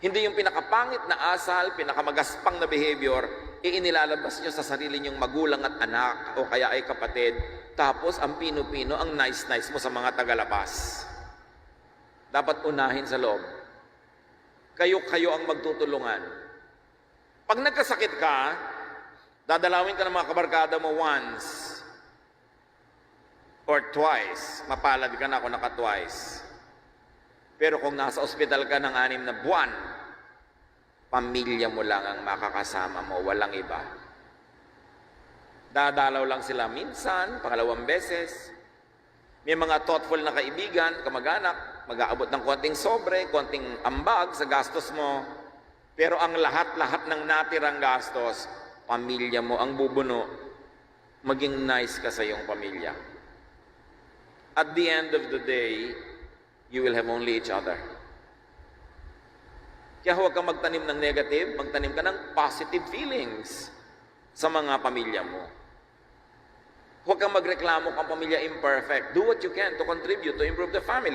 Hindi yung pinakapangit na asal, pinakamagaspang na behavior, inilalabas nyo sa sarili nyong magulang at anak o kaya ay kapatid. Tapos ang pino-pino, ang nice-nice mo sa mga tagalabas. Dapat unahin sa loob. Kayo ang magtutulungan. Pag nagkasakit ka, dadalawin ka ng mga kabarkada mo once or twice. Mapalad ka na kung naka-twice. Pero kung nasa ospital ka ng 6 na buwan, pamilya mo lang ang makakasama mo, walang iba. Dadalaw lang sila minsan, pangalawang beses. May mga thoughtful na kaibigan, kamag-anak, mag-aabot ng konting sobre, konting ambag sa gastos mo. Pero ang lahat-lahat ng natirang gastos, pamilya mo ang bubuno. Maging nice ka sa iyong pamilya. At the end of the day, you will have only each other. Kaya huwag kang magtanim ng negative, magtanim ka ng positive feelings sa mga pamilya mo. Huwag kang magreklamo kung pamilya imperfect. Do what you can to contribute to improve the family.